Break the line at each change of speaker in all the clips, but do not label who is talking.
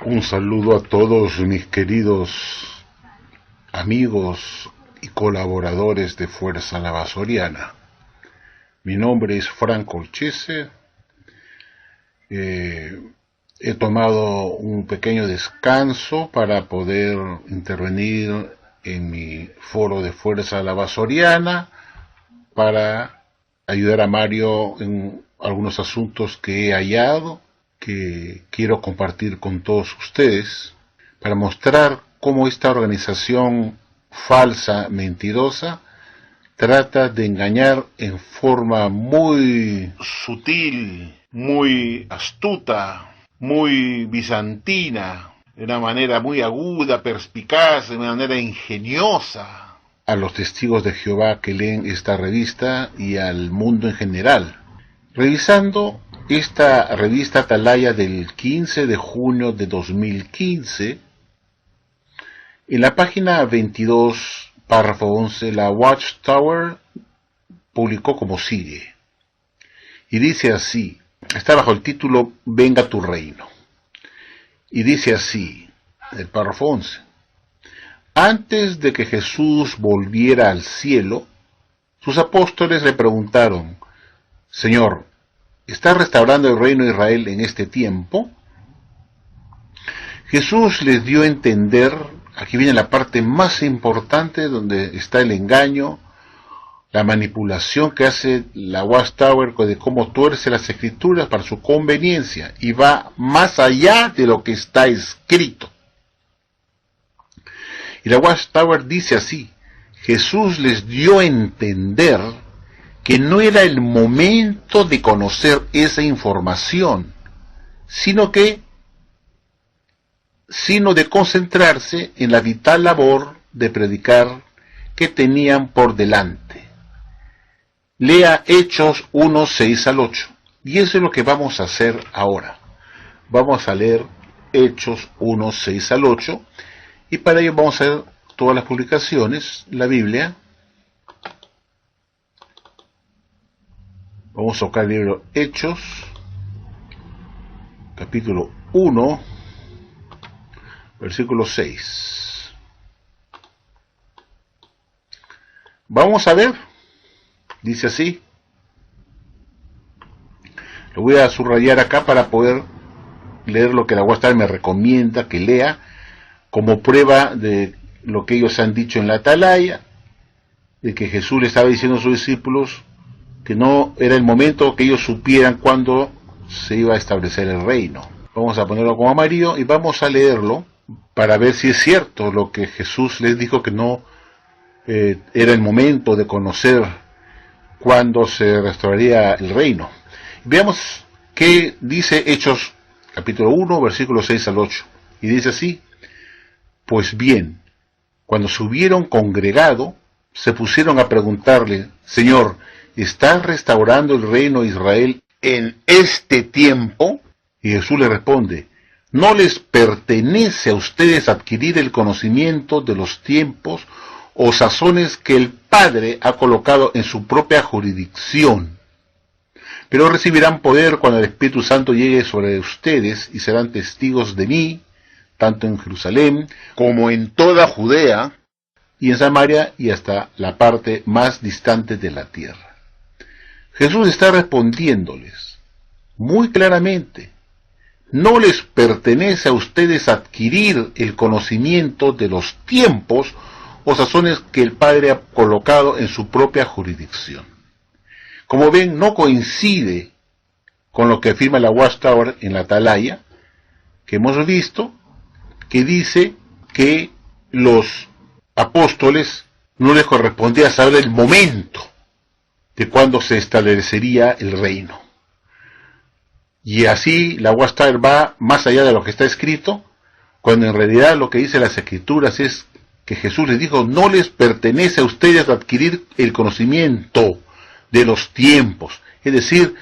Un saludo a todos mis queridos amigos y colaboradores de Fuerza Lavasoriana. Mi nombre es Franco Olchese. He tomado un pequeño descanso para poder intervenir en mi foro de Fuerza Lavasoriana para ayudar a Mario en algunos asuntos que he hallado, que quiero compartir con todos ustedes, para mostrar cómo esta organización falsa, mentirosa, trata de engañar en forma muy sutil, muy astuta, muy bizantina, de una manera muy aguda, perspicaz, de una manera ingeniosa, a los testigos de Jehová que leen esta revista y al mundo en general. Revisando esta revista Atalaya del 15 de junio de 2015, en la página 22, párrafo 11, la Watchtower publicó como sigue, y dice así, está bajo el título Venga tu reino, y dice así, el párrafo 11, antes de que Jesús volviera al cielo, sus apóstoles le preguntaron, Señor, ¿estás restaurando el reino de Israel en este tiempo? Jesús les dio a entender, aquí viene la parte más importante donde está el engaño, la manipulación que hace la Watchtower de cómo tuerce las escrituras para su conveniencia y va más allá de lo que está escrito. Y la Watchtower dice así, Jesús les dio a entender que no era el momento de conocer esa información, sino de concentrarse en la vital labor de predicar que tenían por delante. Lea Hechos 1, 6 al 8, y eso es lo que vamos a hacer ahora. Vamos a leer Hechos 1, 6 al 8, y para ello vamos a ver todas las publicaciones, la Biblia. Vamos a tocar el libro Hechos, capítulo 1, versículo 6. Vamos a ver, dice así. Lo voy a subrayar acá para poder leer lo que la Watchtower me recomienda que lea, como prueba de lo que ellos han dicho en la Atalaya, de que Jesús le estaba diciendo a sus discípulos que no era el momento que ellos supieran cuándo se iba a establecer el reino. Vamos a ponerlo como amarillo y vamos a leerlo para ver si es cierto lo que Jesús les dijo, que no era el momento de conocer cuándo se restauraría el reino. Veamos qué dice Hechos capítulo 1, versículos 6 al 8. Y dice así, pues bien, cuando se hubieron congregado, se pusieron a preguntarle, Señor, ¿estás restaurando el reino de Israel en este tiempo? Y Jesús le responde, no les pertenece a ustedes adquirir el conocimiento de los tiempos o sazones que el Padre ha colocado en su propia jurisdicción. Pero recibirán poder cuando el Espíritu Santo llegue sobre ustedes y serán testigos de mí, tanto en Jerusalén como en toda Judea y en Samaria y hasta la parte más distante de la tierra. Jesús está respondiéndoles muy claramente, no les pertenece a ustedes adquirir el conocimiento de los tiempos o sazones que el Padre ha colocado en su propia jurisdicción. Como ven, no coincide con lo que afirma la Watchtower en la Atalaya, que hemos visto, que dice que los apóstoles no les correspondía saber el momento de cuándo se establecería el reino. Y así la Watchtower va más allá de lo que está escrito, cuando en realidad lo que dice las escrituras es que Jesús les dijo, no les pertenece a ustedes adquirir el conocimiento de los tiempos. Es decir,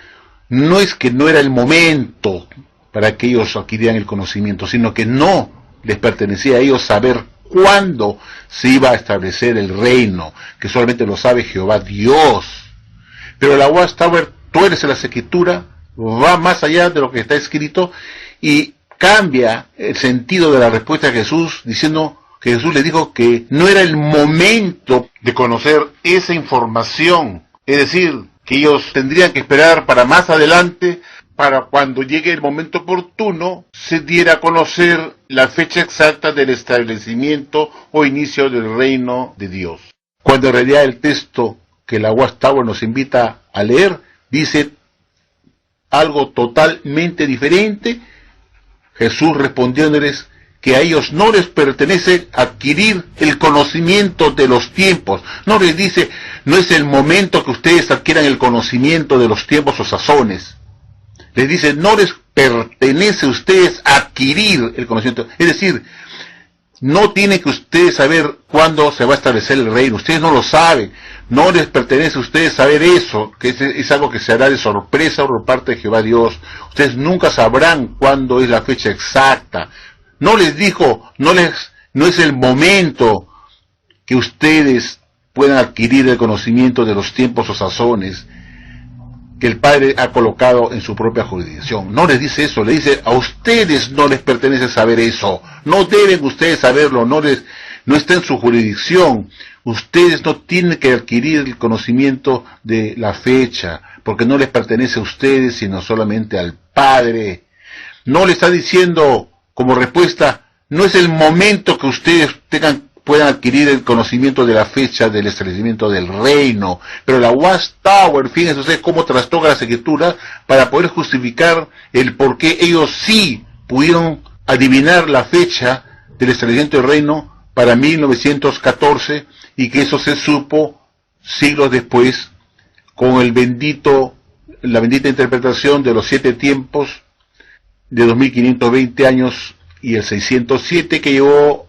no es que no era el momento para que ellos adquirieran el conocimiento, sino que no les pertenecía a ellos saber cuándo se iba a establecer el reino, que solamente lo sabe Jehová Dios. Pero la Watchtower tuerce la escritura, va más allá de lo que está escrito y cambia el sentido de la respuesta de Jesús, diciendo que Jesús le dijo que no era el momento de conocer esa información. Es decir, que ellos tendrían que esperar para más adelante, para cuando llegue el momento oportuno, se diera a conocer la fecha exacta del establecimiento o inicio del reino de Dios. Cuando en realidad el texto que la Watchtower nos invita a leer dice algo totalmente diferente. Jesús respondiéndoles que a ellos no les pertenece adquirir el conocimiento de los tiempos. No les dice, no es el momento que ustedes adquieran el conocimiento de los tiempos o sazones. Les dice, no les pertenece a ustedes adquirir el conocimiento. Es decir, no tienen que ustedes saber cuándo se va a establecer el reino. Ustedes no lo saben. No les pertenece a ustedes saber eso, que es algo que se hará de sorpresa por parte de Jehová Dios. Ustedes nunca sabrán cuándo es la fecha exacta. No les dijo, no es el momento que ustedes puedan adquirir el conocimiento de los tiempos o sazones que el Padre ha colocado en su propia jurisdicción. No les dice eso, le dice, a ustedes no les pertenece saber eso. No deben ustedes saberlo, no está en su jurisdicción. Ustedes no tienen que adquirir el conocimiento de la fecha, porque no les pertenece a ustedes, sino solamente al Padre. No le está diciendo como respuesta, no es el momento que ustedes puedan adquirir el conocimiento de la fecha del establecimiento del reino. Pero la Watchtower, fíjense ustedes cómo trastoca las escrituras para poder justificar el por qué ellos sí pudieron adivinar la fecha del establecimiento del reino para 1914, y que eso se supo siglos después con la bendita interpretación de los 7 tiempos de 2520 años y el 607 que llevó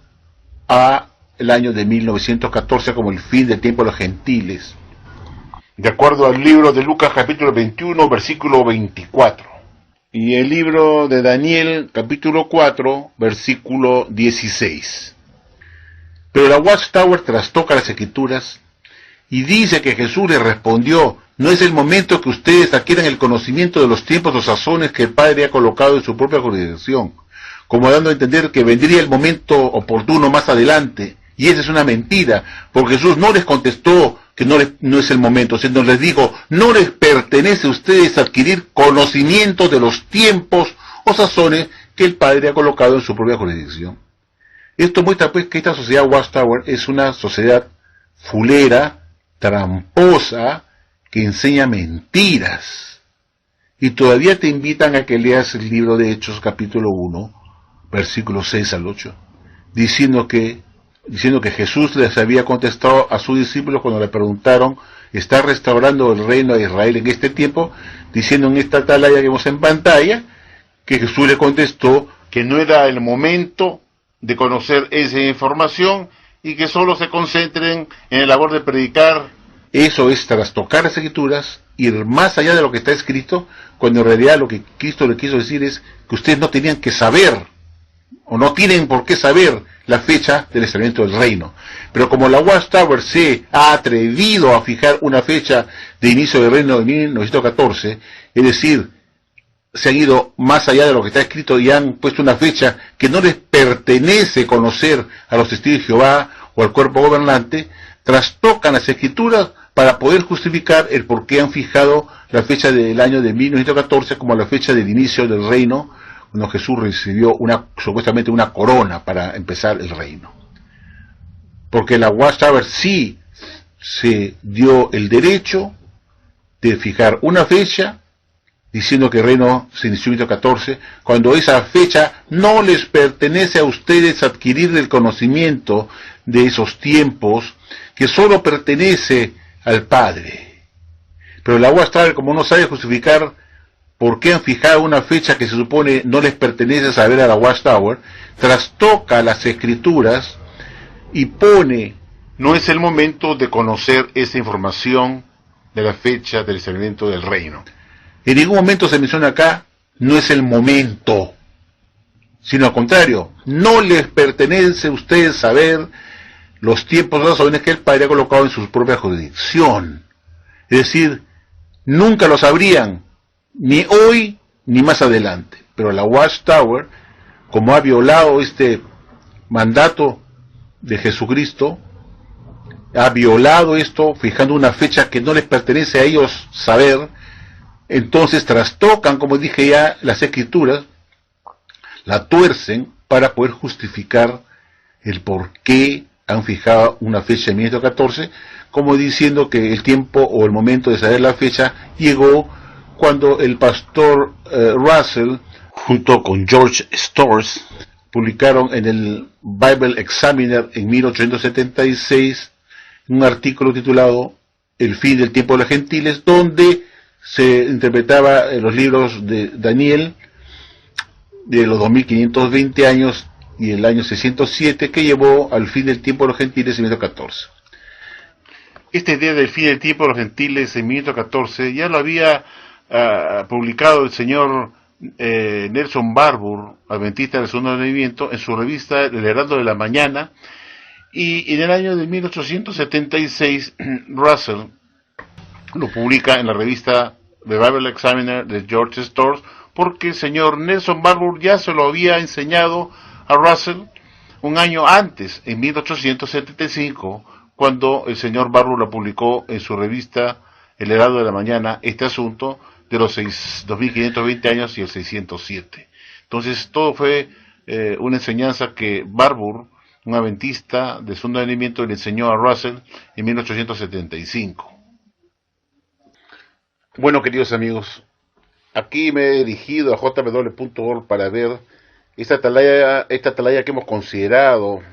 a el año de 1914 como el fin del tiempo de los gentiles, de acuerdo al libro de Lucas capítulo 21 versículo 24, y el libro de Daniel capítulo 4 versículo 16. Pero la Watchtower trastoca las escrituras y dice que Jesús le respondió, no es el momento que ustedes adquieran el conocimiento de los tiempos o sazones que el Padre ha colocado en su propia jurisdicción, como dando a entender que vendría el momento oportuno más adelante. Y esa es una mentira, porque Jesús no les contestó que no es el momento, sino les dijo, no les pertenece a ustedes adquirir conocimiento de los tiempos o sazones que el Padre ha colocado en su propia jurisdicción. Esto muestra pues que esta sociedad Watchtower es una sociedad fulera, tramposa, que enseña mentiras. Y todavía te invitan a que leas el libro de Hechos capítulo 1, versículos 6 al 8, diciendo que Jesús les había contestado a sus discípulos cuando le preguntaron, ¿está restaurando el reino de Israel en este tiempo? Diciendo en esta atalaya que vemos en pantalla, que Jesús le contestó que no era el momento de conocer esa información y que solo se concentren en la labor de predicar. Eso es trastocar las escrituras, ir más allá de lo que está escrito, cuando en realidad lo que Cristo le quiso decir es que ustedes no tenían que saber, o no tienen por qué saber la fecha del establecimiento del reino. Pero como la Watchtower se ha atrevido a fijar una fecha de inicio del reino de 1914, es decir, se han ido más allá de lo que está escrito y han puesto una fecha que no les pertenece conocer a los testigos de Jehová o al cuerpo gobernante, trastocan las escrituras para poder justificar el por qué han fijado la fecha del año de 1914 como la fecha del inicio del reino, cuando Jesús recibió supuestamente una corona para empezar el reino. Porque la Watchtower sí se dio el derecho de fijar una fecha diciendo que el reino se inició en 1914, cuando esa fecha no les pertenece a ustedes adquirir el conocimiento de esos tiempos, que solo pertenece al Padre. Pero la Watchtower, como no sabe justificar por qué han fijado una fecha que se supone no les pertenece saber a la Watchtower, trastoca las escrituras y pone, no es el momento de conocer esa información de la fecha del establecimiento del reino. En ningún momento se menciona acá, no es el momento, sino al contrario, no les pertenece a ustedes saber los tiempos o las órdenes que el Padre ha colocado en su propia jurisdicción. Es decir, nunca lo sabrían, ni hoy ni más adelante. Pero la Watchtower como ha violado este mandato de Jesucristo, ha violado esto fijando una fecha que no les pertenece a ellos saber, entonces trastocan, como dije ya, las escrituras, la tuercen para poder justificar el por qué han fijado una fecha en 1914, como diciendo que el tiempo o el momento de saber la fecha llegó cuando el pastor Russell, junto con George Storrs, publicaron en el Bible Examiner en 1876 un artículo titulado El fin del tiempo de los gentiles, donde se interpretaba los libros de Daniel de los 2520 años y el año 607 que llevó al fin del tiempo de los gentiles en 1914. Esta idea del fin del tiempo de los gentiles en 1914 ya lo había publicado el señor Nelson Barbour, adventista del segundo advenimiento, en su revista El Heraldo de la Mañana, y en el año de 1876 Russell lo publica en la revista The Bible Examiner de George Storrs, porque el señor Nelson Barbour ya se lo había enseñado a Russell un año antes, en 1875, cuando el señor Barbour lo publicó en su revista El Heraldo de la Mañana, este asunto de los 2520 años y el 607. Entonces todo fue una enseñanza que Barbour, un adventista de segundo advenimiento, le enseñó a Russell en 1875. Bueno, queridos amigos, aquí me he dirigido a jw.org para ver esta atalaya que hemos considerado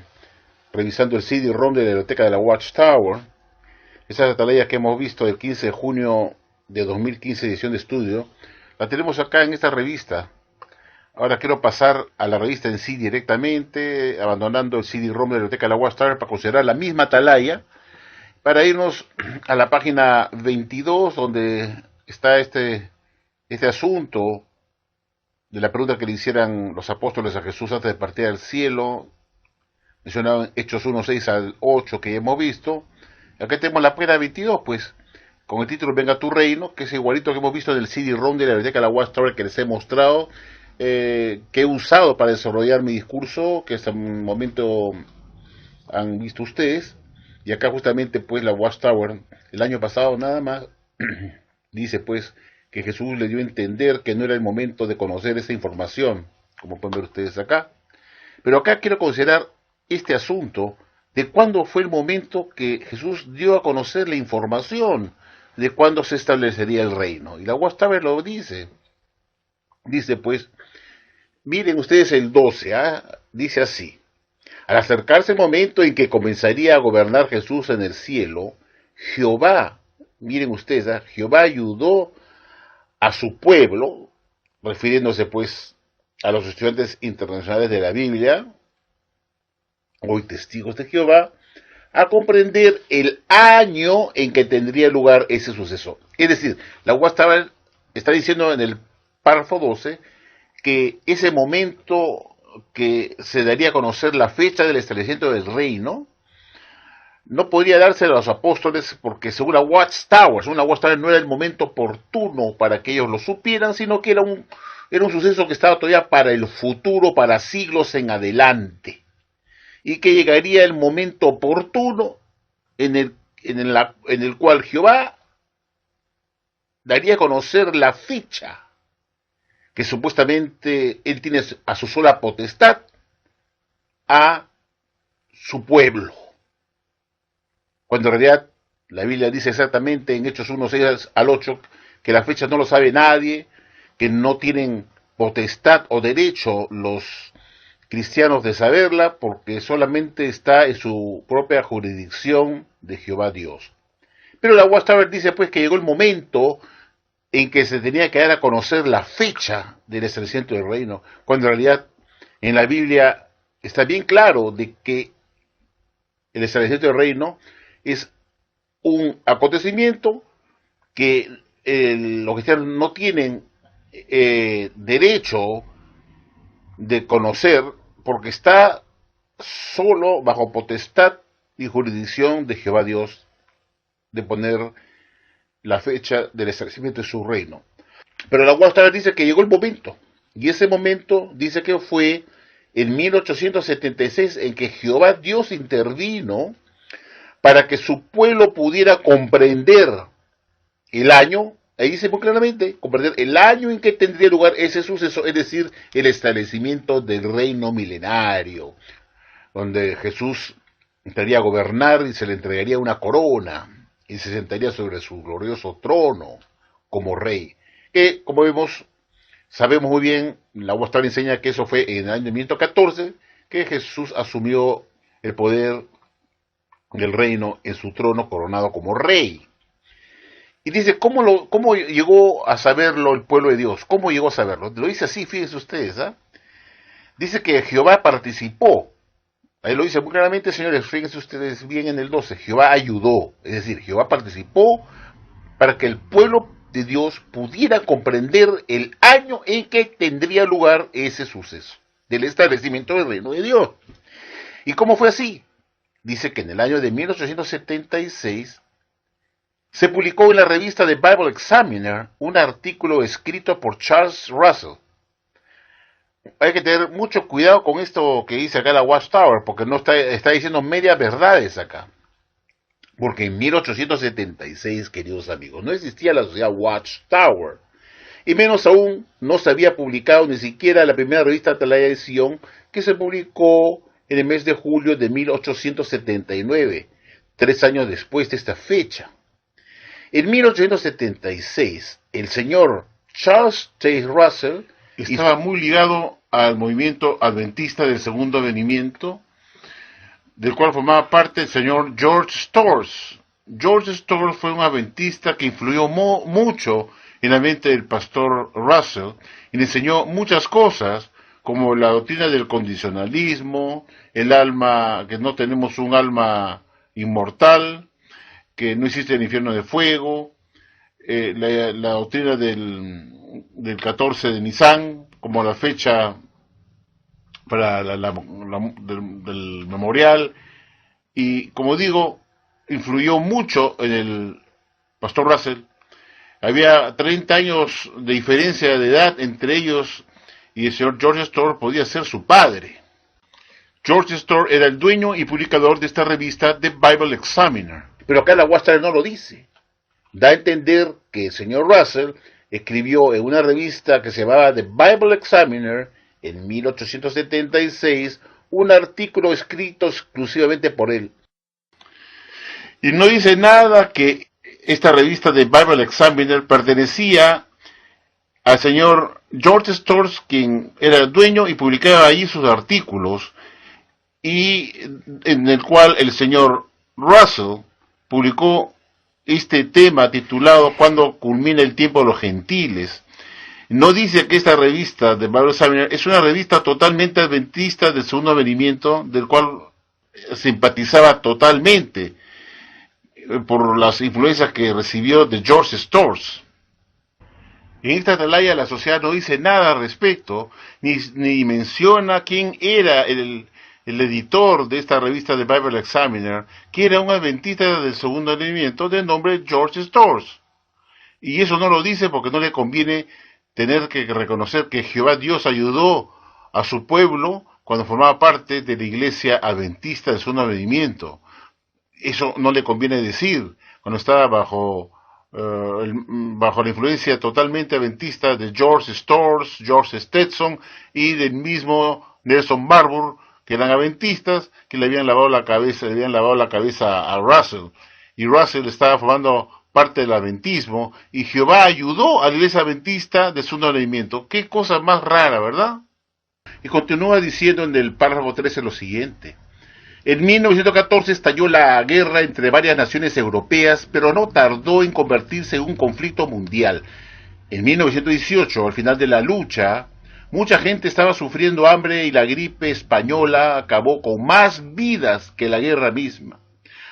revisando el CD-ROM de la biblioteca de la Watchtower. Esa atalaya que hemos visto el 15 de junio de 2015, edición de estudio, la tenemos acá en esta revista. Ahora quiero pasar a la revista en sí directamente, abandonando el CD-ROM de la biblioteca de la Watchtower para considerar la misma atalaya, para irnos a la página 22, donde está este asunto de la pregunta que le hicieran los apóstoles a Jesús antes de partir al cielo, mencionado en Hechos 1, 6 al 8 que hemos visto. Acá tenemos la página 22, pues, con el título Venga tu reino, que es igualito que hemos visto en el CD-ROM de la biblioteca de la Watchtower que les he mostrado, que he usado para desarrollar mi discurso, que hasta el momento han visto ustedes. Y acá justamente, pues, la Watchtower, el año pasado nada más, dice, pues, que Jesús le dio a entender que no era el momento de conocer esa información, como pueden ver ustedes acá. Pero acá quiero considerar este asunto de cuándo fue el momento que Jesús dio a conocer la información de cuándo se establecería el reino. Y la Watchtower lo dice. Dice, pues, miren ustedes el 12, dice así: al acercarse el momento en que comenzaría a gobernar Jesús en el cielo, Jehová, miren ustedes, Jehová ayudó a su pueblo, refiriéndose pues a los estudiantes internacionales de la Biblia, hoy testigos de Jehová, a comprender el año en que tendría lugar ese suceso. Es decir, la Watchtower está diciendo en el párrafo 12 que ese momento que se daría a conocer la fecha del establecimiento del reino no podría darse a los apóstoles porque según la Watchtower no era el momento oportuno para que ellos lo supieran, sino que era un suceso que estaba todavía para el futuro, para siglos en adelante, y que llegaría el momento oportuno en el cual Jehová daría a conocer la fecha que supuestamente él tiene a su sola potestad a su pueblo. Cuando en realidad la Biblia dice exactamente en Hechos 1, 6 al 8 que la fecha no lo sabe nadie, que no tienen potestad o derecho los cristianos de saberla, porque solamente está en su propia jurisdicción de Jehová Dios. Pero la Watchtower dice pues que llegó el momento en que se tenía que dar a conocer la fecha del establecimiento del reino, cuando en realidad en la Biblia está bien claro de que el establecimiento del reino es un acontecimiento que los cristianos no tienen derecho de conocer porque está solo bajo potestad y jurisdicción de Jehová Dios de poner la fecha del establecimiento de su reino. Pero la Watchtower dice que llegó el momento, y ese momento dice que fue en 1876 en que Jehová Dios intervino para que su pueblo pudiera comprender el año, ahí dice muy claramente, comprender el año en que tendría lugar ese suceso, es decir, el establecimiento del reino milenario, donde Jesús entraría a gobernar y se le entregaría una corona y se sentaría sobre su glorioso trono como rey. Que, como vemos, sabemos muy bien, la Huastar enseña que eso fue en el año 1114, que Jesús asumió el poder del reino en su trono coronado como rey. Y dice, ¿cómo llegó a saberlo el pueblo de Dios? ¿Cómo llegó a saberlo? Lo dice así, fíjense ustedes, ¿ah? Dice que Jehová participó. Ahí lo dice muy claramente, señores, fíjense ustedes bien en el 12. Jehová ayudó, es decir, Jehová participó para que el pueblo de Dios pudiera comprender el año en que tendría lugar ese suceso del establecimiento del reino de Dios. ¿Y cómo fue así? Dice que en el año de 1876 se publicó en la revista The Bible Examiner un artículo escrito por Charles Russell. Hay que tener mucho cuidado con esto que dice acá la Watchtower, porque no está diciendo medias verdades acá. Porque en 1876, queridos amigos, no existía la sociedad Watchtower. Y menos aún, no se había publicado ni siquiera la primera revista Atalaya de Sion, que se publicó en el mes de julio de 1879, 3 años después de esta fecha. En 1876, el señor Charles T. Russell estaba muy ligado al movimiento adventista del segundo advenimiento, del cual formaba parte el señor George Storrs. George Storrs fue un adventista que influyó mucho en la mente del pastor Russell y le enseñó muchas cosas, como la doctrina del condicionalismo, el alma, que no tenemos un alma inmortal, que no existe el infierno de fuego, la doctrina del 14 de Nisan, como la fecha para del memorial, y como digo, influyó mucho en el pastor Russell. Había 30 años de diferencia de edad entre ellos, y el señor George Storrs podía ser su padre. George Storrs era el dueño y publicador de esta revista The Bible Examiner. Pero acá la Watchtower no lo dice. Da a entender que el señor Russell escribió en una revista que se llamaba The Bible Examiner en 1876 un artículo escrito exclusivamente por él. Y no dice nada que esta revista de Bible Examiner pertenecía al señor George Storrs, quien era el dueño y publicaba allí sus artículos, y en el cual el señor Russell publicó este tema titulado "Cuando culmina el tiempo de los gentiles". No dice que esta revista de Bible Examiner es una revista totalmente adventista del segundo advenimiento, del cual simpatizaba totalmente por las influencias que recibió de George Storrs. En esta atalaya la sociedad no dice nada al respecto, ni menciona quién era el editor de esta revista de Bible Examiner, que era un adventista del segundo advenimiento de nombre George Storrs. Y eso no lo dice porque no le conviene tener que reconocer que Jehová Dios ayudó a su pueblo cuando formaba parte de la iglesia adventista del segundo advenimiento. Eso no le conviene decir cuando estaba bajo la influencia totalmente adventista de George Storrs, George Stetson y del mismo Nelson Barbour, que eran adventistas, que le habían lavado la cabeza a Russell, y Russell estaba formando parte del adventismo, y Jehová ayudó a la iglesia adventista de su advenimiento. Qué cosa más rara, ¿verdad? Y continúa diciendo en el párrafo 13 lo siguiente: en 1914 estalló la guerra entre varias naciones europeas, pero no tardó en convertirse en un conflicto mundial. En 1918, al final de la lucha, mucha gente estaba sufriendo hambre y la gripe española acabó con más vidas que la guerra misma.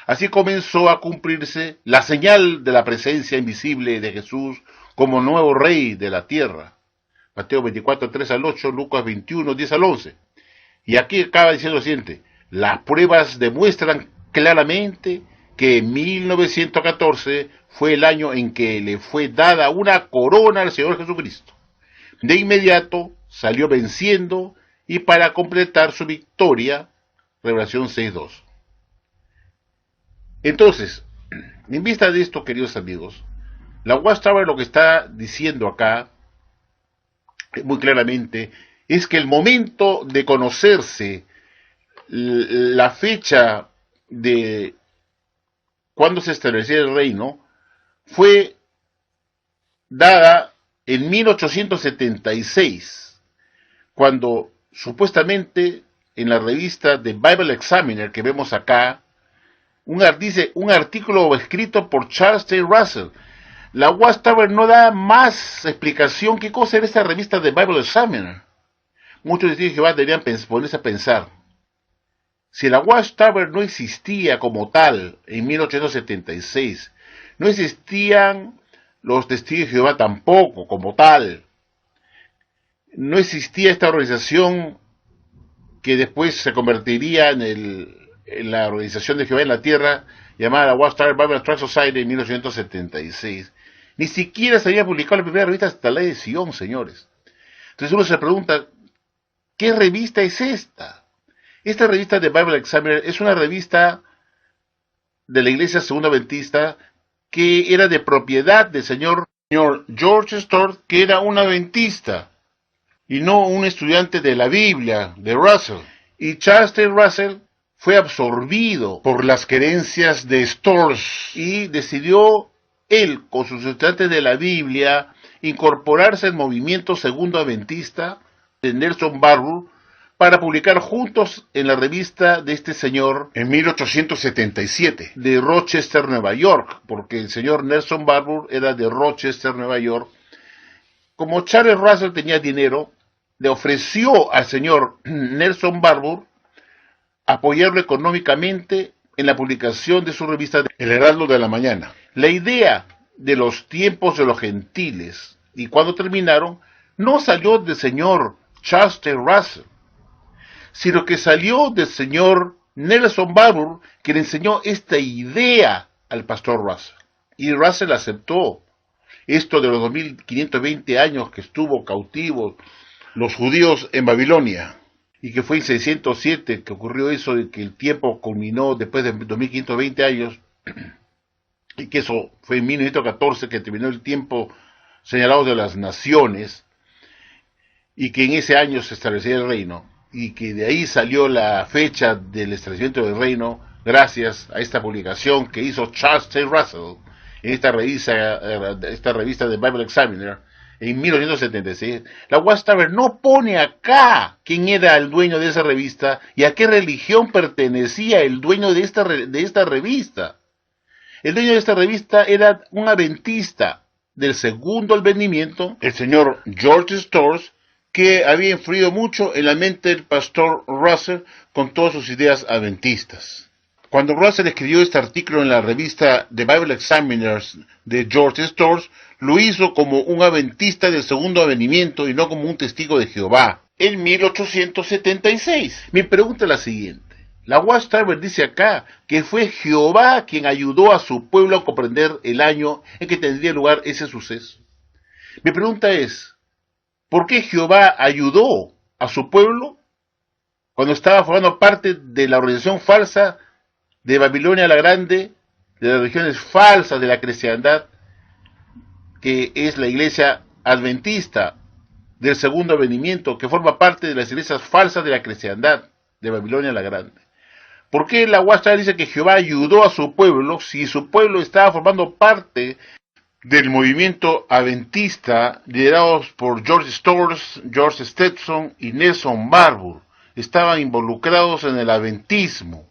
Así comenzó a cumplirse la señal de la presencia invisible de Jesús como nuevo rey de la tierra. Mateo 24, 3 al 8, Lucas 21, 10 al 11. Y aquí acaba diciendo lo siguiente: las pruebas demuestran claramente que 1914 fue el año en que le fue dada una corona al Señor Jesucristo. De inmediato salió venciendo y para completar su victoria, Revelación 6:2. Entonces, en vista de esto, queridos amigos, la Watchtower lo que está diciendo acá, muy claramente, es que el momento de conocerse la fecha de cuando se estableció el reino fue dada en 1876, cuando supuestamente en la revista The Bible Examiner que vemos acá, dice un artículo escrito por Charles T. Russell. La Watchtower no da más explicación qué cosa era esta revista de Bible Examiner. Muchos testigos de Jehová deberían ponerse a pensar. Si la Watchtower no existía como tal en 1876, no existían los testigos de Jehová tampoco como tal, no existía esta organización que después se convertiría en la organización de Jehová en la tierra, llamada la Watchtower Bible Tract Society en 1876. Ni siquiera se había publicado la primera revista hasta la edición, señores. Entonces uno se pregunta, ¿qué revista es esta? Esta revista de Bible Examiner es una revista de la Iglesia Segunda Adventista que era de propiedad del señor George Storrs, que era un adventista y no un estudiante de la Biblia, de Russell. Y Charles T. Russell fue absorbido por las creencias de Storrs y decidió él, con sus estudiantes de la Biblia, incorporarse al movimiento segundo adventista de Nelson Barbour para publicar juntos en la revista de este señor en 1877, de Rochester, Nueva York, porque el señor Nelson Barbour era de Rochester, Nueva York. Como Charles Russell tenía dinero, le ofreció al señor Nelson Barbour apoyarlo económicamente en la publicación de su revista El Heraldo de la Mañana. La idea de los tiempos de los gentiles y cuando terminaron no salió del señor Charles T. Russell, sino que salió del señor Nelson Barbour, que le enseñó esta idea al pastor Russell. Y Russell aceptó esto de los 2520 años que estuvo cautivo los judíos en Babilonia, y que fue en 607 que ocurrió eso, y que el tiempo culminó después de 2520 años, y que eso fue en 1914 que terminó el tiempo señalado de las naciones, y que en ese año se establecía el reino, y que de ahí salió la fecha del establecimiento del reino, gracias a esta publicación que hizo Charles T. Russell en esta revista de Bible Examiner en 1976. La Watchtower no pone acá quién era el dueño de esa revista y a qué religión pertenecía el dueño de esta revista. El dueño de esta revista era un adventista del segundo advenimiento, el señor George Storrs, que había influido mucho en la mente del pastor Russell con todas sus ideas adventistas. Cuando Russell escribió este artículo en la revista The Bible Examiners de George Storrs, lo hizo como un adventista del segundo advenimiento y no como un testigo de Jehová, en 1876. Mi pregunta es la siguiente. La Watchtower dice acá que fue Jehová quien ayudó a su pueblo a comprender el año en que tendría lugar ese suceso. Mi pregunta es, ¿por qué Jehová ayudó a su pueblo cuando estaba formando parte de la organización falsa de Babilonia la Grande, de las religiones falsas de la cristiandad, que es la iglesia adventista del segundo advenimiento, que forma parte de las iglesias falsas de la cristiandad de Babilonia la Grande? ¿Por qué la Watchtower dice que Jehová ayudó a su pueblo si su pueblo estaba formando parte del movimiento adventista liderados por George Storrs, George Stetson y Nelson Barbour? Estaban involucrados en el adventismo.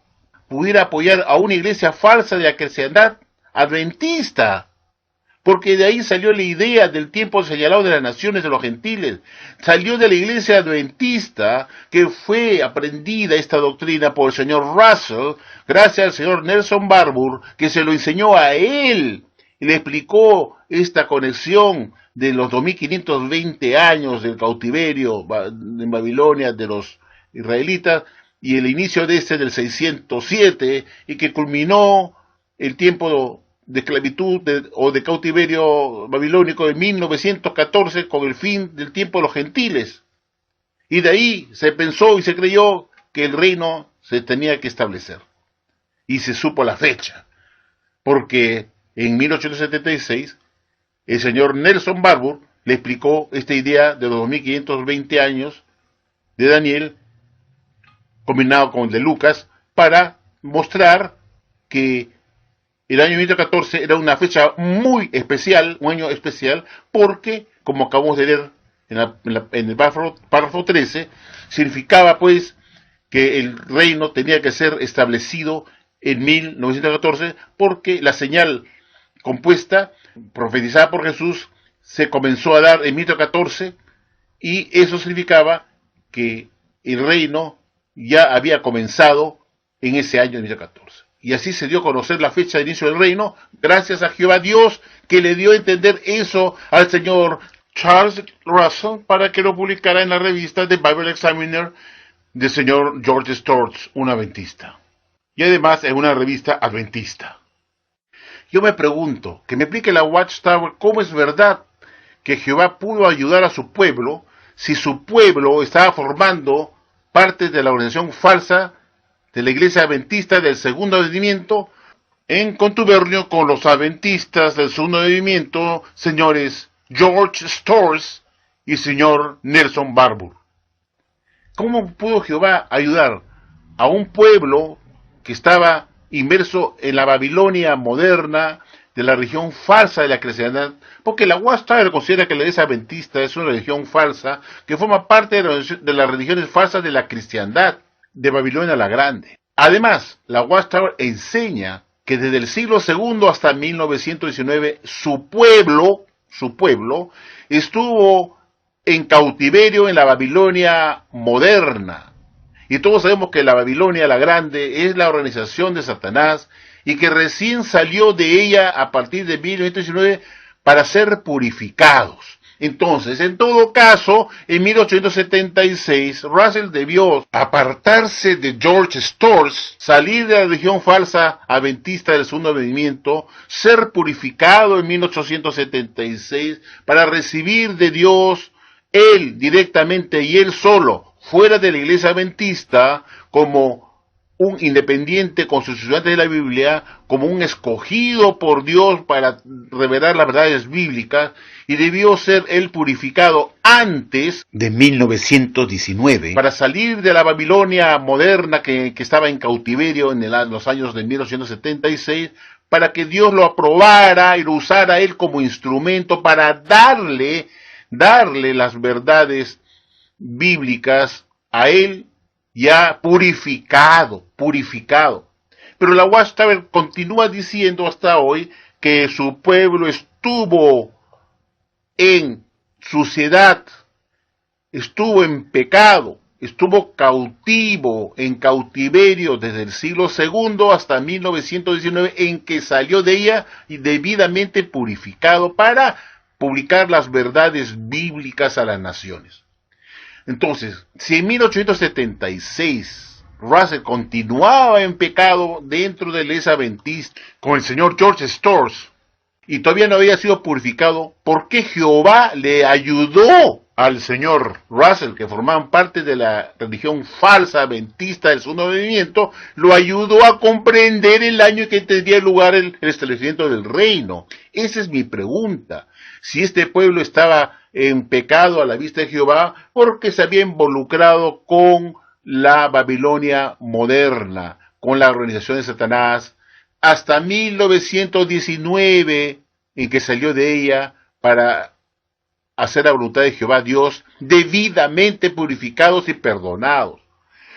Pudiera apoyar a una iglesia falsa de la cristiandad adventista, porque de ahí salió la idea del tiempo señalado de las naciones de los gentiles. Salió de la iglesia adventista, que fue aprendida esta doctrina por el señor Russell, gracias al señor Nelson Barbour, que se lo enseñó a él y le explicó esta conexión de los 2520 años del cautiverio en Babilonia de los israelitas y el inicio de del 607, y que culminó el tiempo de esclavitud o de cautiverio babilónico de 1914 con el fin del tiempo de los gentiles. Y de ahí se pensó y se creyó que el reino se tenía que establecer. Y se supo la fecha, porque en 1876 el señor Nelson Barbour le explicó esta idea de los 2520 años de Daniel combinado con el de Lucas para mostrar que el año 1914 era una fecha muy especial, un año especial, porque, como acabamos de leer en el párrafo 13, significaba pues que el reino tenía que ser establecido en 1914, porque la señal compuesta, profetizada por Jesús, se comenzó a dar en 1914, y eso significaba que el reino ya había comenzado en ese año de 1914. Y así se dio a conocer la fecha de inicio del reino, gracias a Jehová Dios, que le dio a entender eso al señor Charles Russell para que lo publicara en la revista The Bible Examiner del señor George Storrs, un adventista. Y además en una revista adventista. Yo me pregunto, que me explique la Watchtower, ¿cómo es verdad que Jehová pudo ayudar a su pueblo si su pueblo estaba formando parte de la organización falsa de la iglesia adventista del segundo advenimiento, en contubernio con los adventistas del segundo advenimiento, señores George Storrs y señor Nelson Barbour? ¿Cómo pudo Jehová ayudar a un pueblo que estaba inmerso en la Babilonia moderna, de la religión falsa de la cristiandad? Porque la Watchtower considera que la iglesia adventista es una religión falsa que forma parte de las religiones falsas de la cristiandad de Babilonia la Grande. Además, la Watchtower enseña que desde el siglo II hasta 1919 su pueblo estuvo en cautiverio en la Babilonia moderna. Y todos sabemos que la Babilonia la Grande es la organización de Satanás y que recién salió de ella a partir de 1919 para ser purificados. Entonces, en todo caso, en 1876, Russell debió apartarse de George Storrs, salir de la religión falsa adventista del segundo advenimiento, ser purificado en 1876 para recibir de Dios, él directamente y él solo, fuera de la iglesia adventista, como un independiente con sus estudiantes de la Biblia, como un escogido por Dios para revelar las verdades bíblicas, y debió ser él purificado antes de 1919 para salir de la Babilonia moderna que estaba en cautiverio en los años de 1876, para que Dios lo aprobara y lo usara a él como instrumento para darle las verdades bíblicas a él ya purificado. Pero la Watchtower continúa diciendo hasta hoy que su pueblo estuvo en suciedad, estuvo en pecado, estuvo cautivo, en cautiverio desde el siglo II hasta 1919, en que salió de ella y debidamente purificado para publicar las verdades bíblicas a las naciones. Entonces, si en 1876 Russell continuaba en pecado dentro de la iglesia adventista con el señor George Storrs y todavía no había sido purificado, ¿por qué Jehová le ayudó al señor Russell, que formaban parte de la religión falsa adventista del segundo advenimiento, lo ayudó a comprender el año en que tendría lugar el establecimiento del reino? Esa es mi pregunta. Si este pueblo estaba en pecado a la vista de Jehová, porque se había involucrado con la Babilonia moderna, con la organización de Satanás, hasta 1919, en que salió de ella para hacer la voluntad de Jehová Dios, debidamente purificados y perdonados.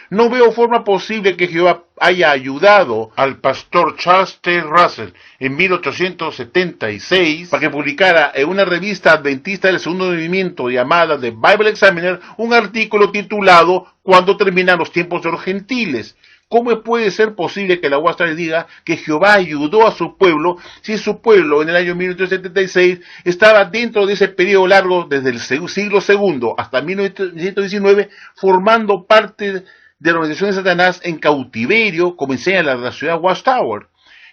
No veo forma posible que Jehová haya ayudado al pastor Charles T. Russell en 1876 para que publicara en una revista adventista del segundo movimiento llamada The Bible Examiner un artículo titulado «Cuando terminan los tiempos de los gentiles». ¿Cómo puede ser posible que la Watchtower diga que Jehová ayudó a su pueblo si su pueblo en el año 1876 estaba dentro de ese periodo largo desde el siglo II hasta 1919 formando parte de la organización de Satanás en cautiverio, como enseña la ciudad Watchtower?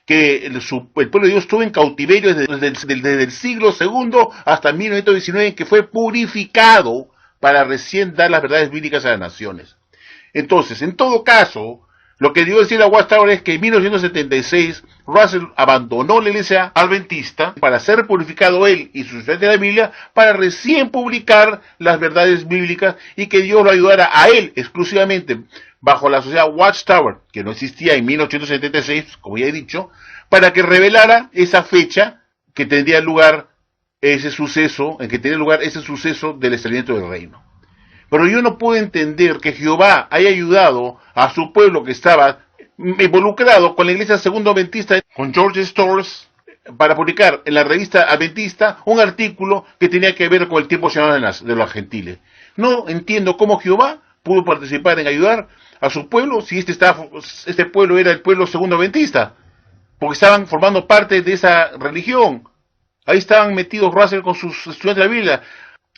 Que el pueblo de Dios estuvo en cautiverio desde el siglo II hasta 1919, en que fue purificado para recién dar las verdades bíblicas a las naciones. Entonces, en todo caso, lo que dio decir la Watchtower es que en 1976 Russell abandonó la iglesia adventista para ser purificado él y su estudiante de la Biblia para recién publicar las verdades bíblicas y que Dios lo ayudara a él exclusivamente bajo la sociedad Watchtower, que no existía en 1876, como ya he dicho, para que revelara esa fecha que tendría lugar ese suceso, en que tenía lugar ese suceso del establecimiento del reino. Pero yo no puedo entender que Jehová haya ayudado a su pueblo que estaba involucrado con la iglesia segundo adventista, con George Storrs, para publicar en la revista adventista un artículo que tenía que ver con el tiempo señalado de los gentiles. No entiendo cómo Jehová pudo participar en ayudar a su pueblo si este pueblo era el pueblo segundo adventista, porque estaban formando parte de esa religión. Ahí estaban metidos Russell con sus estudiantes de la Biblia.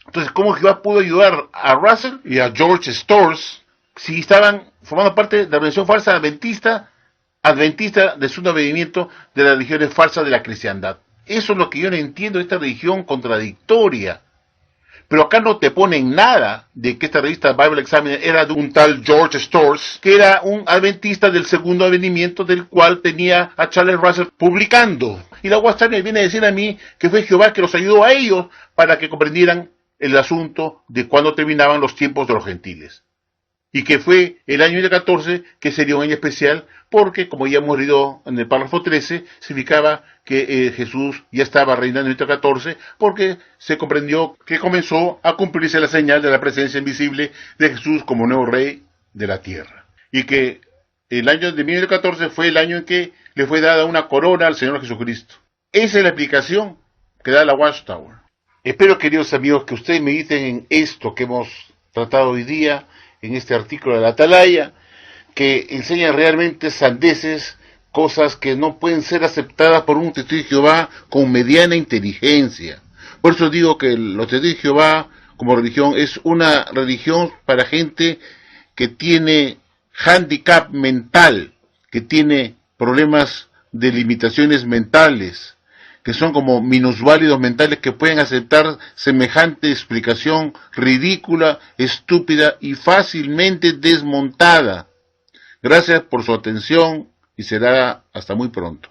Entonces, ¿cómo Jehová pudo ayudar a Russell y a George Storrs si estaban formando parte de la religión falsa adventista del segundo advenimiento de las religiones falsas de la cristiandad? Eso es lo que yo no entiendo de esta religión contradictoria. Pero acá no te ponen nada de que esta revista Bible Examiner era de un tal George Storrs, que era un adventista del segundo advenimiento, del cual tenía a Charles Russell publicando. Y la Watchtower viene a decir a mí que fue Jehová que los ayudó a ellos para que comprendieran el asunto de cuándo terminaban los tiempos de los gentiles. Y que fue el año 14 que sería un año especial porque, como ya hemos leído en el párrafo 13, significaba que Jesús ya estaba reinando en el 14 porque se comprendió que comenzó a cumplirse la señal de la presencia invisible de Jesús como nuevo rey de la tierra. Y que el año de 1914 fue el año en que le fue dada una corona al Señor Jesucristo. Esa es la explicación que da la Watchtower. Espero, queridos amigos, que ustedes mediten en esto que hemos tratado hoy día, en este artículo de la Atalaya, que enseña realmente sandeces, cosas que no pueden ser aceptadas por un testigo de Jehová con mediana inteligencia. Por eso digo que los testigos de Jehová como religión es una religión para gente que tiene handicap mental, que tiene problemas de limitaciones mentales, que son como minusválidos mentales que pueden aceptar semejante explicación ridícula, estúpida y fácilmente desmontada. Gracias por su atención y será hasta muy pronto.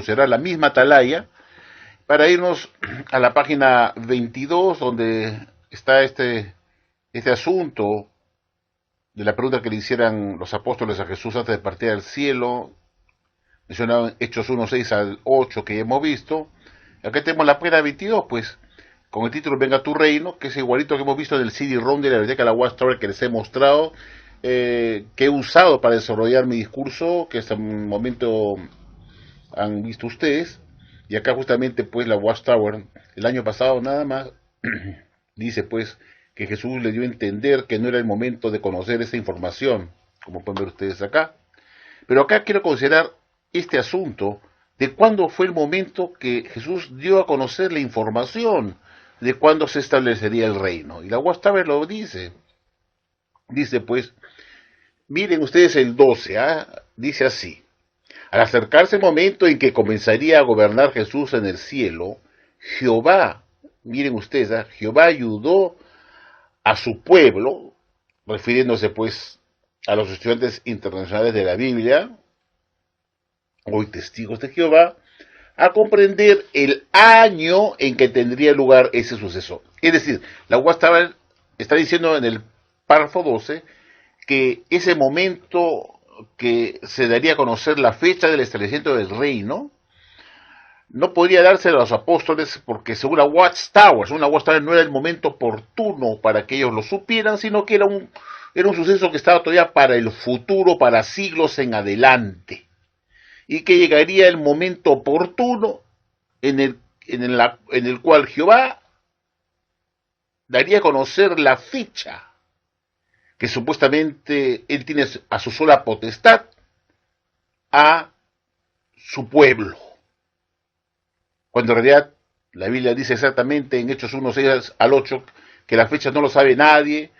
Será la misma Atalaya, para irnos a la página 22, donde está este asunto de la pregunta que le hicieran los apóstoles a Jesús antes de partir al cielo, mencionado en Hechos 1:6 al 8 que ya hemos visto. Acá tenemos la página 22, pues, con el título Venga tu reino, que es igualito que hemos visto en el CD-ROM de la biblioteca de la Watchtower que les he mostrado, que he usado para desarrollar mi discurso, que hasta el momento han visto ustedes. Y acá justamente pues la Watchtower el año pasado nada más dice pues que Jesús le dio a entender que no era el momento de conocer esa información, como pueden ver ustedes acá. Pero acá quiero considerar este asunto de cuándo fue el momento que Jesús dio a conocer la información de cuándo se establecería el reino. Y la Watchtower lo dice pues, miren ustedes el 12, dice así: al acercarse el momento en que comenzaría a gobernar Jesús en el cielo, Jehová, miren ustedes, Jehová ayudó a su pueblo, refiriéndose pues a los estudiantes internacionales de la Biblia, hoy testigos de Jehová, a comprender el año en que tendría lugar ese suceso. Es decir, la Watchtower está diciendo en el párrafo 12 que ese momento que se daría a conocer la fecha del establecimiento del reino, no podría darse a los apóstoles porque según la Watchtower no era el momento oportuno para que ellos lo supieran, sino que era un suceso que estaba todavía para el futuro, para siglos en adelante, y que llegaría el momento oportuno en el cual Jehová daría a conocer la fecha que supuestamente él tiene a su sola potestad a su pueblo. Cuando en realidad la Biblia dice exactamente en Hechos 1:6 al 8 que la fecha no lo sabe nadie,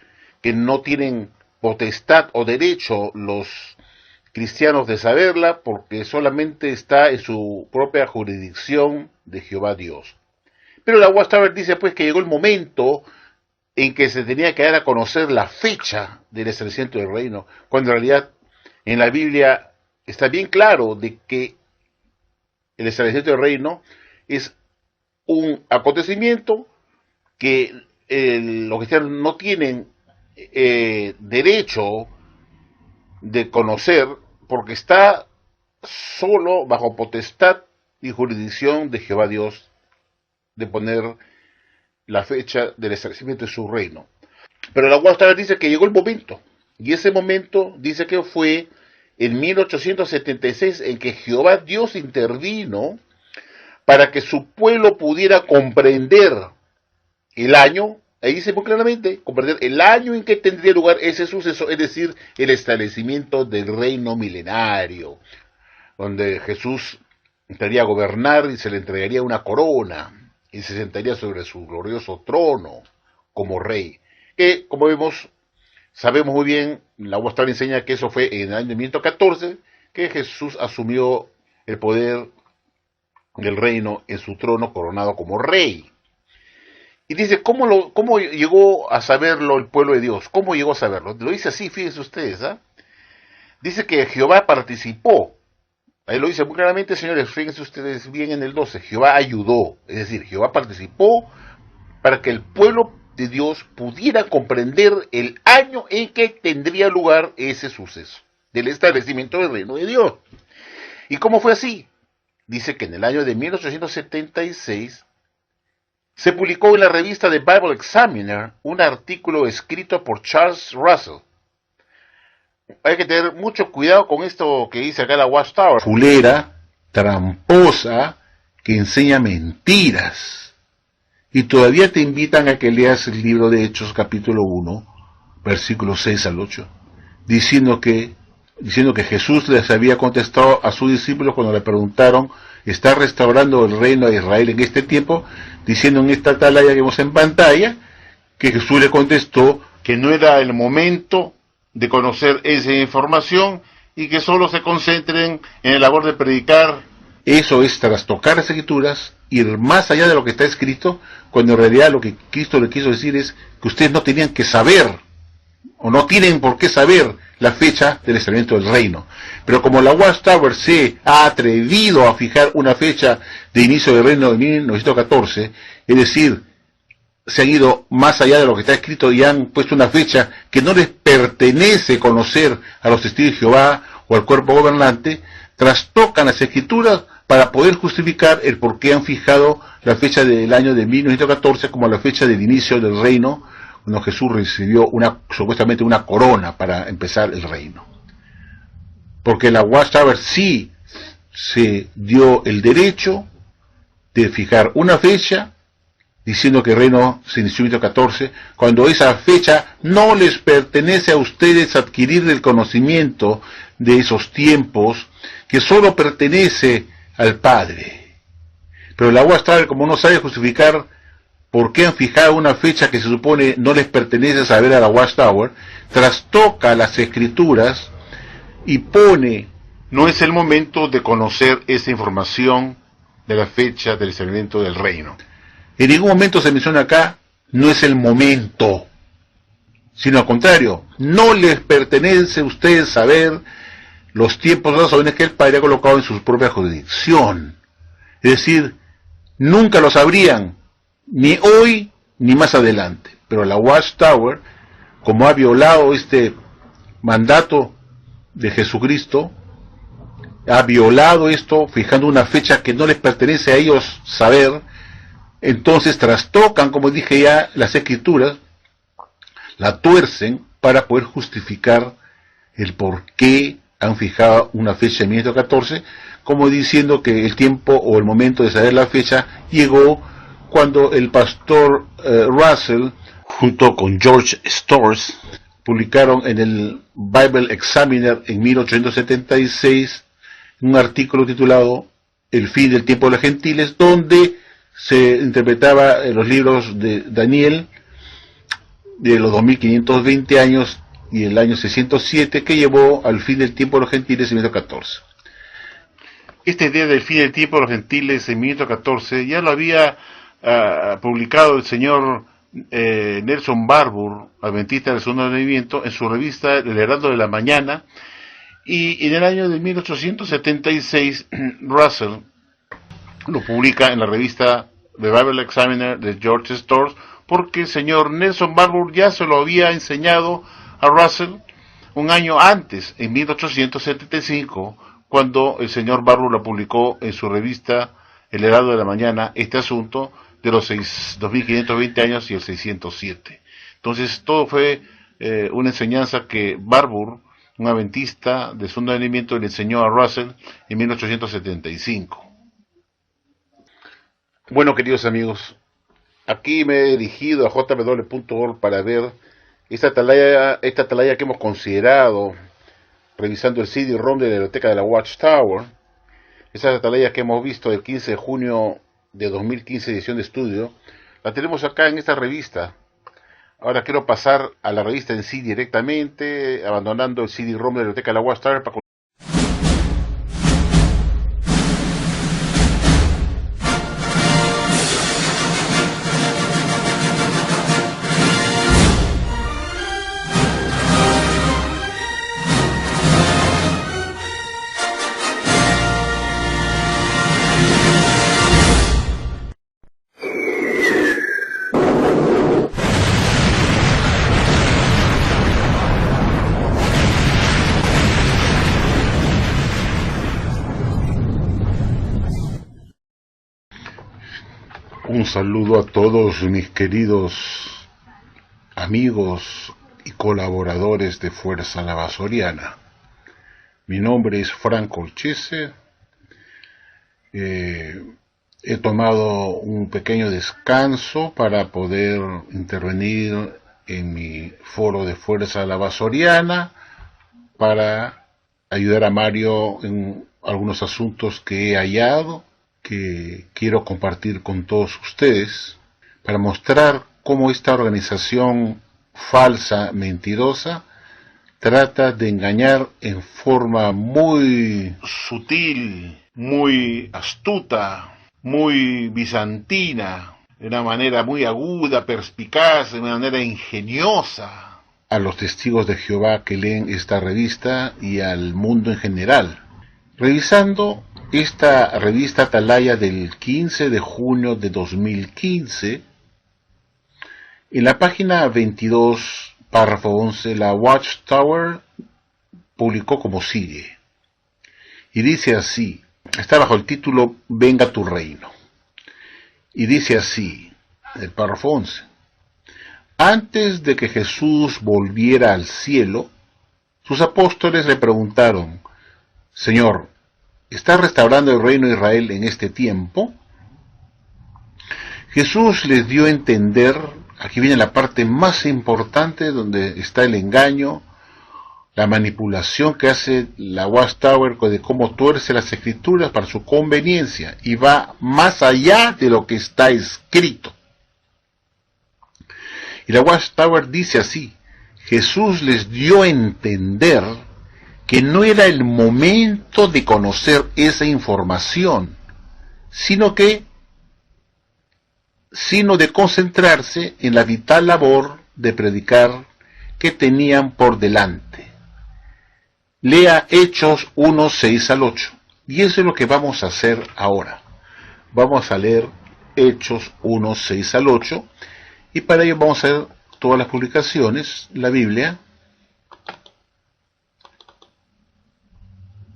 que no tienen potestad o derecho los cristianos de saberla, porque solamente está en su propia jurisdicción de Jehová Dios. Pero la Watchtower dice pues que llegó el momento en que se tenía que dar a conocer la fecha del establecimiento del reino, cuando en realidad en la Biblia está bien claro de que el establecimiento del reino es un acontecimiento que los cristianos no tienen derecho de conocer, porque está solo bajo potestad y jurisdicción de Jehová Dios de poner la fecha del establecimiento de su reino. Pero la Watchtower dice que llegó el momento, y ese momento dice que fue en 1876 en que Jehová Dios intervino para que su pueblo pudiera comprender el año, ahí dice muy claramente, comprender el año en que tendría lugar ese suceso, es decir, el establecimiento del reino milenario, donde Jesús entraría a gobernar y se le entregaría una corona, y se sentaría sobre su glorioso trono como rey, que como vemos, sabemos muy bien, la Watchtower enseña que eso fue en el año 1914, que Jesús asumió el poder del reino en su trono coronado como rey. Y dice, ¿cómo llegó a saberlo el pueblo de Dios? ¿Cómo llegó a saberlo? Lo dice así, fíjense ustedes, ¿ah? Dice que Jehová participó. Ahí lo dice muy claramente, señores, fíjense ustedes bien en el 12. Jehová ayudó, es decir, Jehová participó para que el pueblo de Dios pudiera comprender el año en que tendría lugar ese suceso del establecimiento del reino de Dios. ¿Y cómo fue así? Dice que en el año de 1876 se publicó en la revista The Bible Examiner un artículo escrito por Charles Russell. Hay que tener mucho cuidado con esto que dice acá la Watchtower. Fulera, tramposa, que enseña mentiras. Y todavía te invitan a que leas el libro de Hechos capítulo 1, versículos 6 al 8, diciendo que Jesús les había contestado a sus discípulos cuando le preguntaron, ¿está restaurando el reino de Israel en este tiempo? Diciendo en esta atalaya que vemos en pantalla, que Jesús le contestó que no era el momento de conocer esa información y que solo se concentren en el labor de predicar. Eso es trastocar las escrituras, ir más allá de lo que está escrito, cuando en realidad lo que Cristo le quiso decir es que ustedes no tenían que saber, o no tienen por qué saber la fecha del establecimiento del reino. Pero como la Watchtower se ha atrevido a fijar una fecha de inicio del reino de 1914, es decir, se han ido más allá de lo que está escrito y han puesto una fecha que no les pertenece conocer a los testigos de Jehová o al cuerpo gobernante, trastocan las escrituras para poder justificar el por qué han fijado la fecha del año de 1914 como la fecha del inicio del reino, cuando Jesús recibió supuestamente una corona para empezar el reino. Porque la Watchtower sí se dio el derecho de fijar una fecha diciendo que el reino se inició en 1914, cuando esa fecha no les pertenece a ustedes adquirir el conocimiento de esos tiempos, que solo pertenece al Padre. Pero la Watchtower, como no sabe justificar por qué han fijado una fecha que se supone no les pertenece saber a la Watchtower, trastoca las escrituras y pone, no es el momento de conocer esa información de la fecha del establecimiento del reino. En ningún momento se menciona acá, no es el momento, sino al contrario, no les pertenece a ustedes saber los tiempos de las órdenes que el Padre ha colocado en su propia jurisdicción. Es decir, nunca lo sabrían, ni hoy ni más adelante. Pero la Watchtower, como ha violado este mandato de Jesucristo, ha violado esto fijando una fecha que no les pertenece a ellos saber, entonces trastocan, como dije ya, las escrituras, la tuercen para poder justificar el por qué han fijado una fecha en 1914, como diciendo que el tiempo o el momento de saber la fecha llegó cuando el pastor Russell, junto con George Storrs, publicaron en el Bible Examiner en 1876 un artículo titulado El fin del tiempo de los gentiles, donde se interpretaba los libros de Daniel de los 2520 años y el año 607 que llevó al fin del tiempo de los gentiles en 1914. Esta idea del fin del tiempo de los gentiles en 1914 ya lo había publicado el señor Nelson Barbour, adventista del segundo advenimiento, en su revista El Heraldo de la Mañana, y en el año de 1876 Russell lo publica en la revista The Bible Examiner de George Storrs, porque el señor Nelson Barbour ya se lo había enseñado a Russell un año antes, en 1875, cuando el señor Barbour lo publicó en su revista El Heraldo de la Mañana, este asunto de los 2520 años y el 607. Entonces todo fue una enseñanza que Barbour, un adventista de segundo advenimiento, le enseñó a Russell en 1875. Bueno, queridos amigos, aquí me he dirigido a jw.org para ver esta atalaya que hemos considerado revisando el CD-ROM de la biblioteca de la Watchtower. Esa atalaya que hemos visto el 15 de junio de 2015, edición de estudio, la tenemos acá en esta revista. Ahora quiero pasar a la revista en sí directamente, abandonando el CD-ROM de la biblioteca de la Watchtower para un saludo a todos mis queridos amigos y colaboradores de Fuerza Navasoriana. Mi nombre es Franco Olchese. He tomado un pequeño descanso para poder intervenir en mi foro de Fuerza Navasoriana para ayudar a Mario en algunos asuntos que he hallado, que quiero compartir con todos ustedes, para mostrar cómo esta organización falsa, mentirosa, trata de engañar en forma muy sutil, muy astuta, muy bizantina, de una manera muy aguda, perspicaz, de una manera ingeniosa, a los testigos de Jehová que leen esta revista y al mundo en general. Revisando esta revista Atalaya del 15 de junio de 2015, en la página 22, párrafo 11, la Watchtower publicó como sigue, y dice así, está bajo el título Venga tu reino, y dice así, el párrafo 11, antes de que Jesús volviera al cielo, sus apóstoles le preguntaron, Señor, ¿estás restaurando el reino de Israel en este tiempo? Jesús les dio a entender, aquí viene la parte más importante donde está el engaño, la manipulación que hace la Watchtower de cómo tuerce las escrituras para su conveniencia y va más allá de lo que está escrito. Y la Watchtower dice así, Jesús les dio a entender que no era el momento de conocer esa información, sino de concentrarse en la vital labor de predicar que tenían por delante. Lea Hechos 1, 6 al 8, y eso es lo que vamos a hacer ahora. Vamos a leer Hechos 1, 6 al 8, y para ello vamos a ver todas las publicaciones, la Biblia.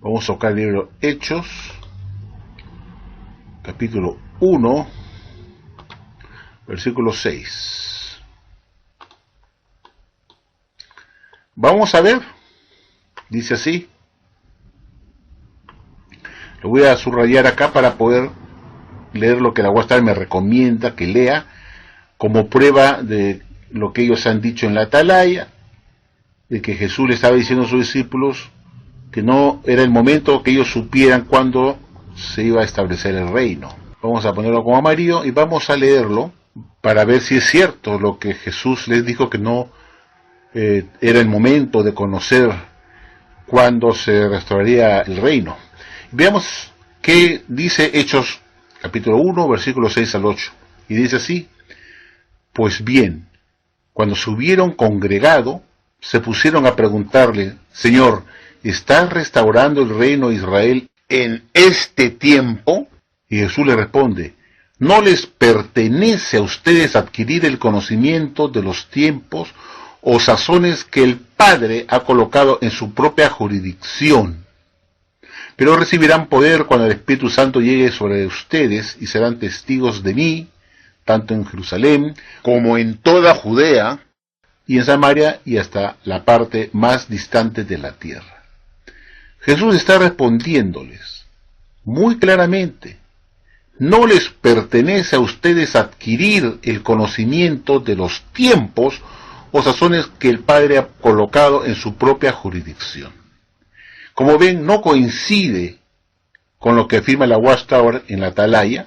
Vamos a tocar el libro Hechos, capítulo 1, versículo 6. Vamos a ver, dice así. Lo voy a subrayar acá para poder leer lo que la Watchtower me recomienda que lea, como prueba de lo que ellos han dicho en la Atalaya, de que Jesús le estaba diciendo a sus discípulos que no era el momento que ellos supieran cuándo se iba a establecer el reino. Vamos a ponerlo como amarillo y vamos a leerlo para ver si es cierto lo que Jesús les dijo, que no era el momento de conocer cuándo se restauraría el reino. Veamos qué dice Hechos capítulo 1, versículos 6 al 8. Y dice así: pues bien, cuando se hubieron congregado, se pusieron a preguntarle: Señor, ¿estás restaurando el reino de Israel en este tiempo? Y Jesús le responde: ¿no les pertenece a ustedes adquirir el conocimiento de los tiempos o sazones que el Padre ha colocado en su propia jurisdicción? Pero recibirán poder cuando el Espíritu Santo llegue sobre ustedes y serán testigos de mí, tanto en Jerusalén como en toda Judea y en Samaria y hasta la parte más distante de la tierra. Jesús está respondiéndoles muy claramente: no les pertenece a ustedes adquirir el conocimiento de los tiempos o sazones que el Padre ha colocado en su propia jurisdicción. Como ven, no coincide con lo que afirma la Watchtower en la Atalaya,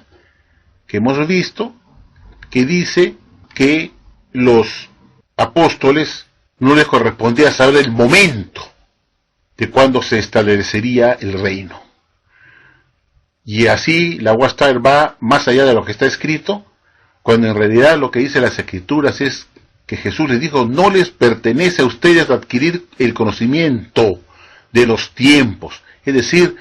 que hemos visto, que dice que los apóstoles no les correspondía saber el momento de cuándo se establecería el reino. Y así la Watchtower va más allá de lo que está escrito, cuando en realidad lo que dice las Escrituras es que Jesús les dijo: no les pertenece a ustedes adquirir el conocimiento de los tiempos. Es decir,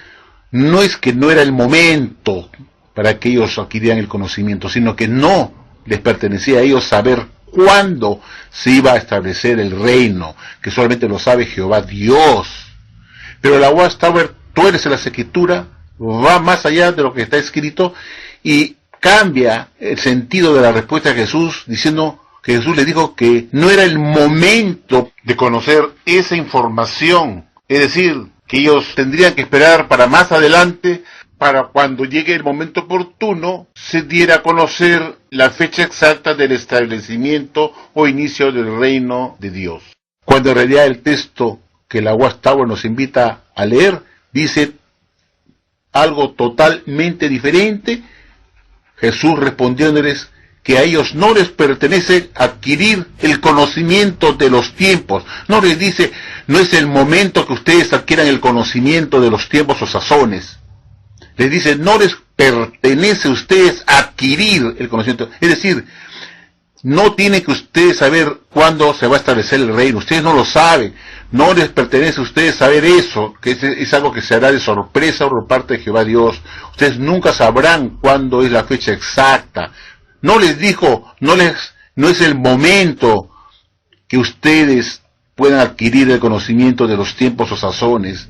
no es que no era el momento para que ellos adquirieran el conocimiento, sino que no les pertenecía a ellos saber cuándo se iba a establecer el reino, que solamente lo sabe Jehová Dios. Pero la Watchtower tuerce la Escritura, va más allá de lo que está escrito y cambia el sentido de la respuesta de Jesús, diciendo que Jesús le dijo que no era el momento de conocer esa información. Es decir, que ellos tendrían que esperar para más adelante, para cuando llegue el momento oportuno, se diera a conocer la fecha exacta del establecimiento o inicio del reino de Dios. Cuando en realidad el texto que la Watchtower nos invita a leer dice algo totalmente diferente. Jesús respondiéndoles que a ellos no les pertenece adquirir el conocimiento de los tiempos. No les dice: no es el momento que ustedes adquieran el conocimiento de los tiempos o sazones. Les dice: no les pertenece a ustedes adquirir el conocimiento. Es decir, no tienen que ustedes saber cuándo se va a establecer el reino. Ustedes no lo saben. No les pertenece a ustedes saber eso, que es algo que se hará de sorpresa por parte de Jehová Dios. Ustedes nunca sabrán cuándo es la fecha exacta. No les dijo, no es el momento que ustedes puedan adquirir el conocimiento de los tiempos o sazones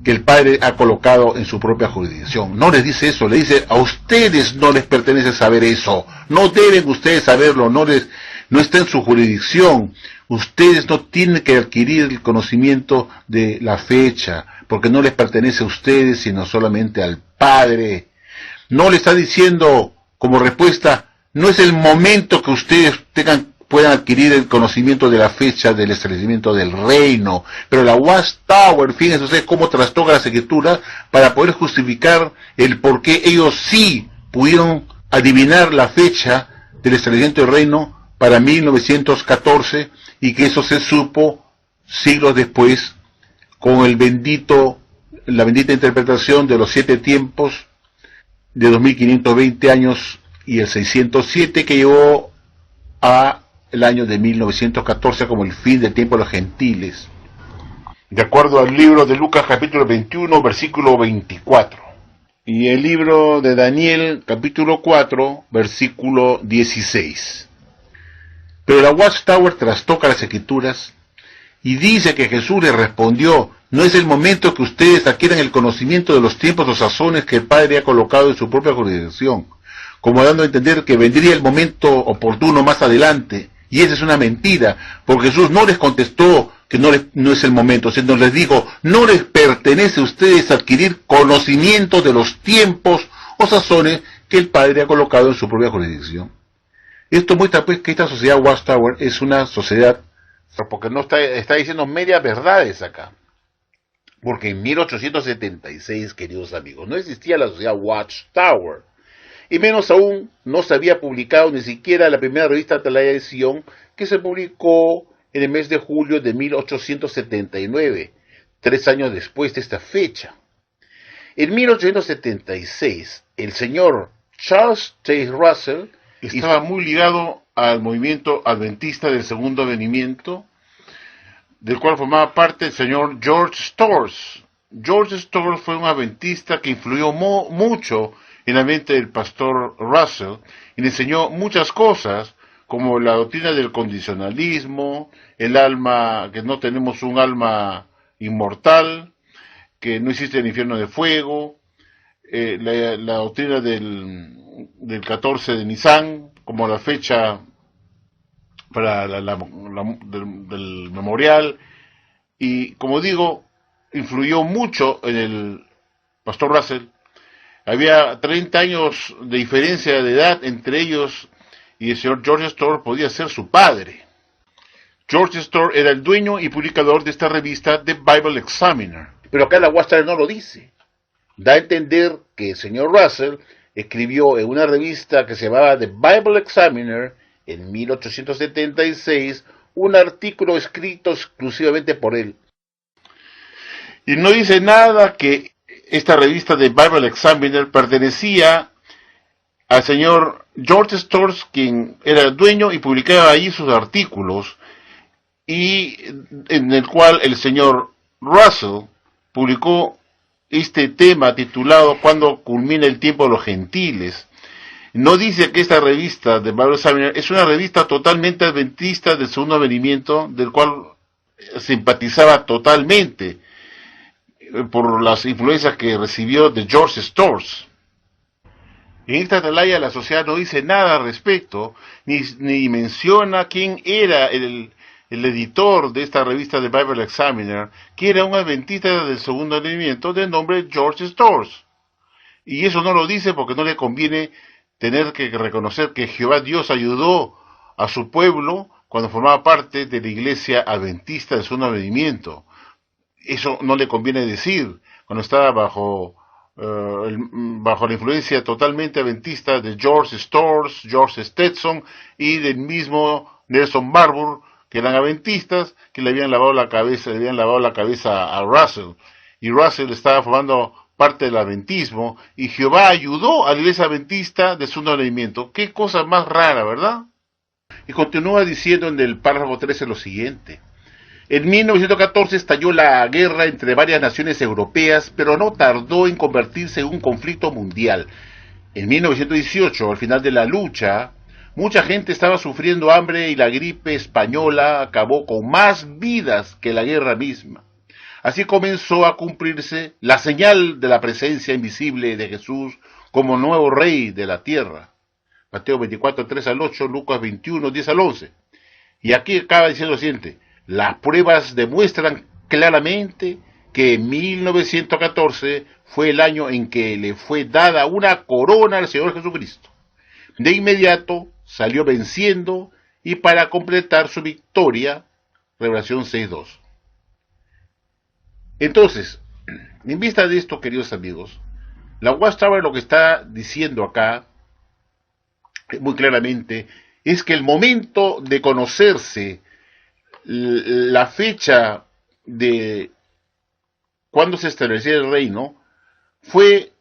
que el Padre ha colocado en su propia jurisdicción. No les dice eso, le dice: a ustedes no les pertenece saber eso. No deben ustedes saberlo, no está en su jurisdicción. Ustedes no tienen que adquirir el conocimiento de la fecha, porque no les pertenece a ustedes, sino solamente al Padre. No le está diciendo como respuesta: no es el momento que ustedes puedan adquirir el conocimiento de la fecha del establecimiento del reino. Pero la Watchtower, fíjense ustedes cómo trastoca las Escrituras para poder justificar el por qué ellos sí pudieron adivinar la fecha del establecimiento del reino para 1914, y que eso se supo siglos después con la bendita interpretación de los 7 tiempos de 2520 años y el 607, que llevó a el año de 1914 como el fin del tiempo de los gentiles, de acuerdo al libro de Lucas capítulo 21 versículo 24, y el libro de Daniel capítulo 4 versículo 16. Pero la Watchtower trastoca las Escrituras y dice que Jesús le respondió: no es el momento que ustedes adquieran el conocimiento de los tiempos o sazones que el Padre ha colocado en su propia jurisdicción, como dando a entender que vendría el momento oportuno más adelante. Y esa es una mentira, porque Jesús no les contestó que no es el momento, sino les dijo: no les pertenece a ustedes adquirir conocimiento de los tiempos o sazones que el Padre ha colocado en su propia jurisdicción. Esto muestra pues que esta sociedad Watchtower es una sociedad, porque no está diciendo medias verdades acá. Porque en 1876, queridos amigos, no existía la sociedad Watchtower. y menos aún no se había publicado ni siquiera la primera revista Atalaya de Sion, que se publicó en el mes de julio de 1879, 3 años después de esta fecha. En 1876, el señor Charles Taze Russell estaba muy ligado al movimiento adventista del segundo advenimiento, del cual formaba parte el señor George Storrs. George Storrs fue un adventista que influyó mucho en la mente del pastor Russell y le enseñó muchas cosas, como la doctrina del condicionalismo, el alma, que no tenemos un alma inmortal, que no existe el infierno de fuego, la doctrina del 14 de Nisan, como la fecha para del memorial, y como digo, influyó mucho en el pastor Russell. Había 30 años de diferencia de edad entre ellos, y el señor George Storrs podía ser su padre. George Storrs era el dueño y publicador de esta revista The Bible Examiner. Pero acá la Watchtower no lo dice. Da a entender que el señor Russell escribió en una revista que se llamaba The Bible Examiner en 1876 un artículo escrito exclusivamente por él. Y no dice nada que esta revista de Bible Examiner pertenecía al señor George Storrs, quien era el dueño y publicaba allí sus artículos, y en el cual el señor Russell publicó este tema titulado "Cuando culmina el tiempo de los gentiles". No dice que esta revista de Bible Examiner es una revista totalmente adventista del segundo advenimiento, del cual simpatizaba totalmente por las influencias que recibió de George Storrs. En esta atalaya la sociedad no dice nada al respecto, ni menciona quién era el editor de esta revista de Bible Examiner, que era un adventista del segundo advenimiento de nombre George Storrs. Y eso no lo dice porque no le conviene tener que reconocer que Jehová Dios ayudó a su pueblo cuando formaba parte de la iglesia adventista del segundo advenimiento. Eso no le conviene decir cuando estaba bajo la influencia totalmente adventista de George Storrs, George Stetson y del mismo Nelson Barbour, que eran adventistas, que le habían lavado la cabeza a Russell, y Russell estaba formando parte del adventismo, y Jehová ayudó a la iglesia adventista de su advenimiento. Qué cosa más rara, ¿verdad? Y continúa diciendo en el párrafo 13 lo siguiente: en 1914 estalló la guerra entre varias naciones europeas, pero no tardó en convertirse en un conflicto mundial. En 1918, al final de la lucha, mucha gente estaba sufriendo hambre y la gripe española acabó con más vidas que la guerra misma. Así comenzó a cumplirse la señal de la presencia invisible de Jesús como nuevo rey de la tierra. Mateo 24, 3 al 8, Lucas 21, 10 al 11. Y aquí acaba diciendo lo siguiente: las pruebas demuestran claramente que 1914 fue el año en que le fue dada una corona al Señor Jesucristo. De inmediato salió venciendo, y para completar su victoria, Revelación 6:2. Entonces, en vista de esto, queridos amigos, la Watchtower lo que está diciendo acá, muy claramente, es que el momento de conocerse la fecha de cuando se estableció el reino fue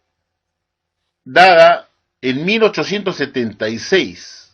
dada en 1876.